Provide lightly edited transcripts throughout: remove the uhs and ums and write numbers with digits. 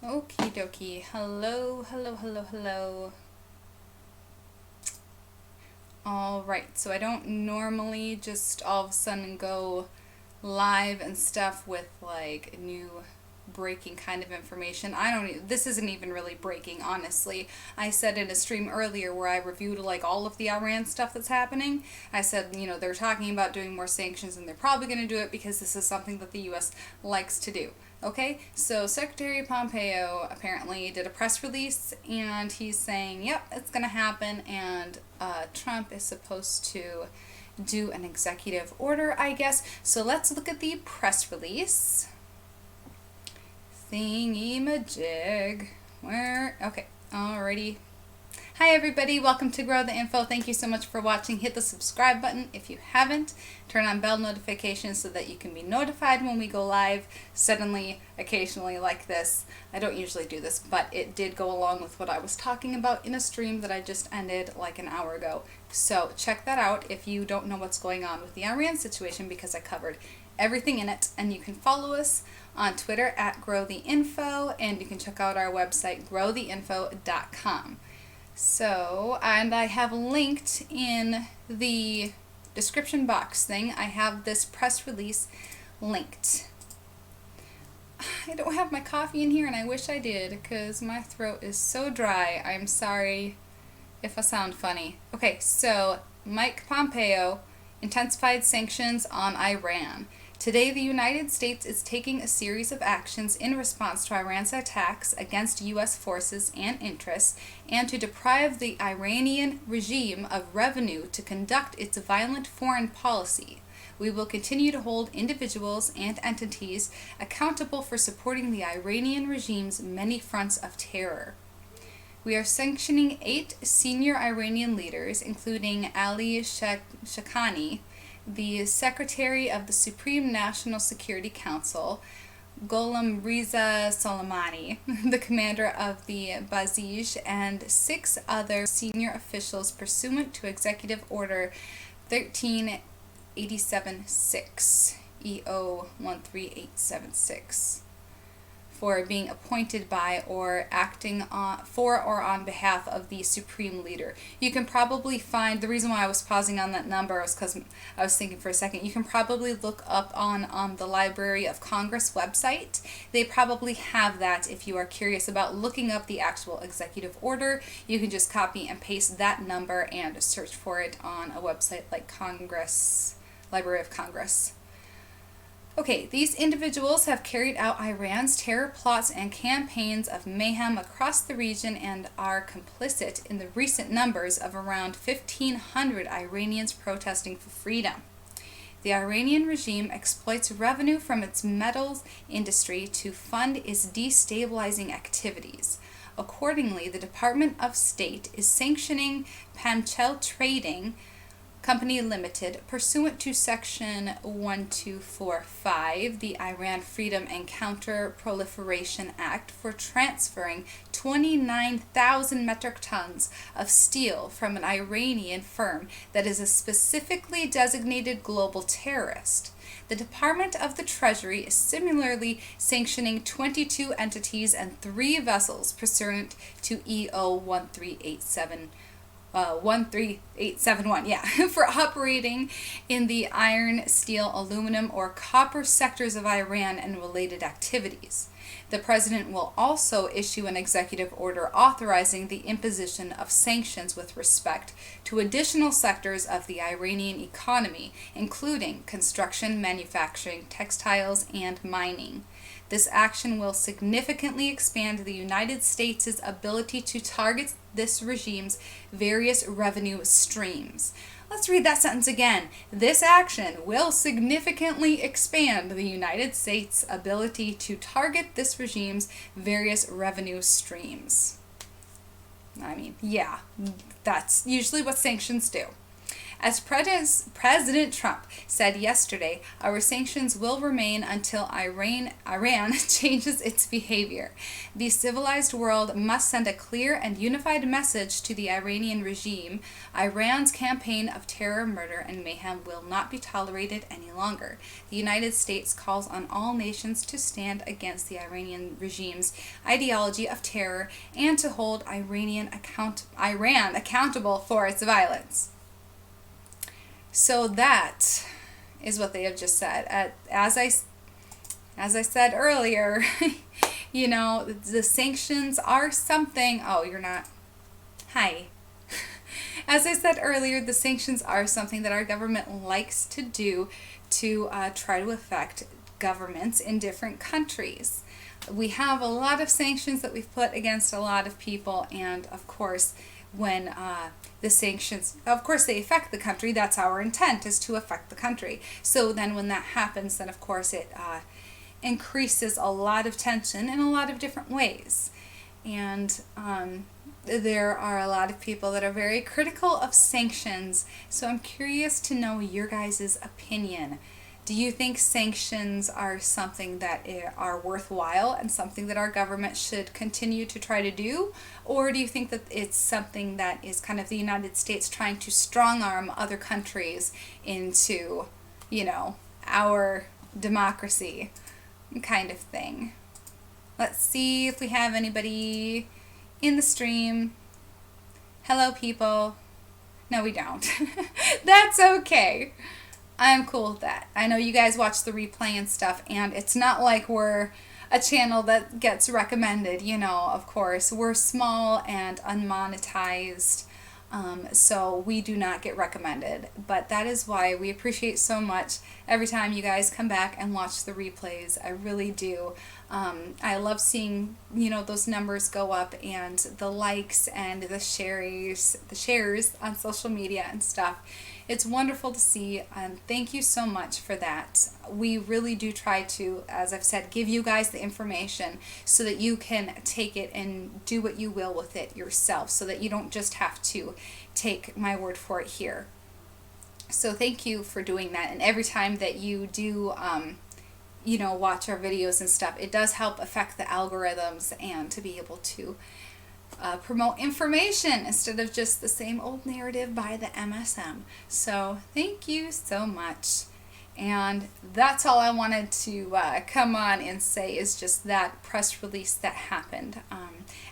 Okie dokie. Hello, hello, hello, hello. Alright, so I don't normally just all of a sudden go live and stuff with like new breaking kind of information. This isn't even really breaking, honestly. I said in a stream earlier where I reviewed like all of the Iran stuff that's happening. I said, they're talking about doing more sanctions and they're probably going to do it because this is something that the US likes to do. Okay, so Secretary Pompeo apparently did a press release and he's saying, yep, it's going to happen, and Trump is supposed to do an executive order, I guess. So let's look at the press release. Thingy-majig. Okay, alrighty. Hi everybody, welcome to Grow the Info. Thank you so much for watching. Hit the subscribe button if you haven't. Turn on bell notifications so that you can be notified when we go live suddenly, occasionally like this. I don't usually do this, but it did go along with what I was talking about in a stream that I just ended like an hour ago. So check that out if you don't know what's going on with the Iran situation, because I covered everything in it. And you can follow us on Twitter at GrowTheInfo, and you can check out our website, growtheinfo.com. So, and I have linked in the description box thing, I have this press release linked. I don't have my coffee in here, and I wish I did, because my throat is so dry. I'm sorry if I sound funny. Okay, so Mike Pompeo intensified sanctions on Iran. Today, the United States is taking a series of actions in response to Iran's attacks against U.S. forces and interests, and to deprive the Iranian regime of revenue to conduct its violent foreign policy. We will continue to hold individuals and entities accountable for supporting the Iranian regime's many fronts of terror. We are sanctioning 8 senior Iranian leaders, including Ali Shakani, the Secretary of the Supreme National Security Council, Gholam Reza Soleimani, the commander of the Basij, and 6 other senior officials pursuant to Executive Order 13876, EO 13876. For being appointed by or acting for or on behalf of the supreme leader. You can probably find, the reason why I was pausing on that number was because I was thinking for a second, you can probably look up on the Library of Congress website. They probably have that. If you are curious about looking up the actual executive order, you can just copy and paste that number and search for it on a website like Congress, Library of Congress. Okay, these individuals have carried out Iran's terror plots and campaigns of mayhem across the region and are complicit in the recent numbers of around 1,500 Iranians protesting for freedom. The Iranian regime exploits revenue from its metals industry to fund its destabilizing activities. Accordingly, the Department of State is sanctioning Panchel Trading Company Limited, pursuant to Section 1245, the Iran Freedom and Counter-Proliferation Act, for transferring 29,000 metric tons of steel from an Iranian firm that is a specifically designated global terrorist. The Department of the Treasury is similarly sanctioning 22 entities and 3 vessels pursuant to EO 13871, for operating in the iron, steel, aluminum, or copper sectors of Iran and related activities. The President will also issue an executive order authorizing the imposition of sanctions with respect to additional sectors of the Iranian economy, including construction, manufacturing, textiles, and mining. This action will significantly expand the United States' ability to target this regime's various revenue streams. Let's read that sentence again. This action will significantly expand the United States' ability to target this regime's various revenue streams. I mean, yeah, that's usually what sanctions do. As President Trump said yesterday, our sanctions will remain until Iran changes its behavior. The civilized world must send a clear and unified message to the Iranian regime. Iran's campaign of terror, murder, and mayhem will not be tolerated any longer. The United States calls on all nations to stand against the Iranian regime's ideology of terror and to hold Iran accountable for its violence. So that is what they have just said. As I said earlier, you know, the sanctions are something. Oh, you're not. Hi. As I said earlier, the sanctions are something that our government likes to do to try to affect governments in different countries. We have a lot of sanctions that we've put against a lot of people, and of course, when the sanctions, of course, they affect the country. That's our intent, is to affect the country. So then when that happens, then of course it increases a lot of tension in a lot of different ways. And there are a lot of people that are very critical of sanctions. So I'm curious to know your guys' opinion. Do you think sanctions are something that are worthwhile and something that our government should continue to try to do? Or do you think that it's something that is kind of the United States trying to strong-arm other countries into, you know, our democracy kind of thing? Let's see if we have anybody in the stream. Hello, people. No, we don't. That's okay. I'm cool with that. I know you guys watch the replay and stuff, and it's not like we're a channel that gets recommended, you know, of course. We're small and unmonetized, so we do not get recommended. But that is why we appreciate so much every time you guys come back and watch the replays. I really do. I love seeing, you know, those numbers go up, and the likes and the shares on social media and stuff. It's wonderful to see, and thank you so much for that. We really do try to, as I've said, give you guys the information so that you can take it and do what you will with it yourself, so that you don't just have to take my word for it here. So thank you for doing that, and every time that you do, you know, watch our videos and stuff, it does help affect the algorithms and to be able to promote information instead of just the same old narrative by the MSM. So thank you so much. And that's all I wanted to come on and say, is just that press release that happened.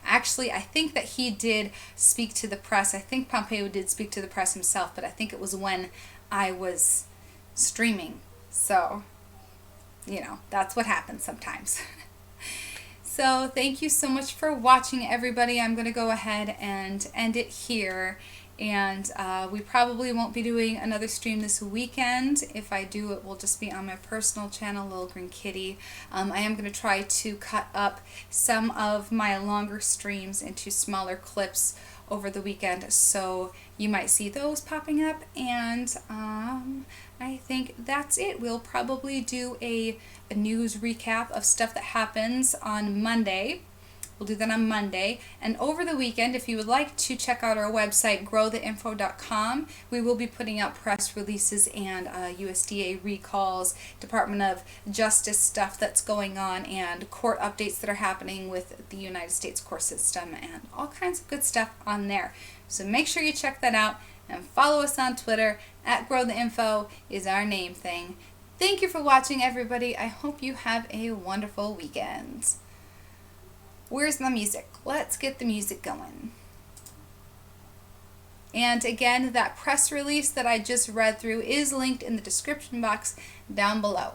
Actually, I think that he did speak to the press. I think Pompeo did speak to the press himself, but I think it was when I was streaming. So, you know, that's what happens sometimes. So thank you so much for watching, everybody. I'm going to go ahead and end it here. And we probably won't be doing another stream this weekend. If I do, it will just be on my personal channel, Little Green Kitty. I am going to try to cut up some of my longer streams into smaller clips over the weekend, so you might see those popping up. And I think that's it. We'll probably do a news recap of stuff that happens on Monday. We'll do that on Monday. And over the weekend, if you would like to check out our website, growtheinfo.com, we will be putting out press releases and USDA recalls, Department of Justice stuff that's going on, and court updates that are happening with the United States court system, and all kinds of good stuff on there. So make sure you check that out, and follow us on Twitter. @growtheinfo is our name thing. Thank you for watching, everybody. I hope you have a wonderful weekend. Where's my music? Let's get the music going. And again, that press release that I just read through is linked in the description box down below.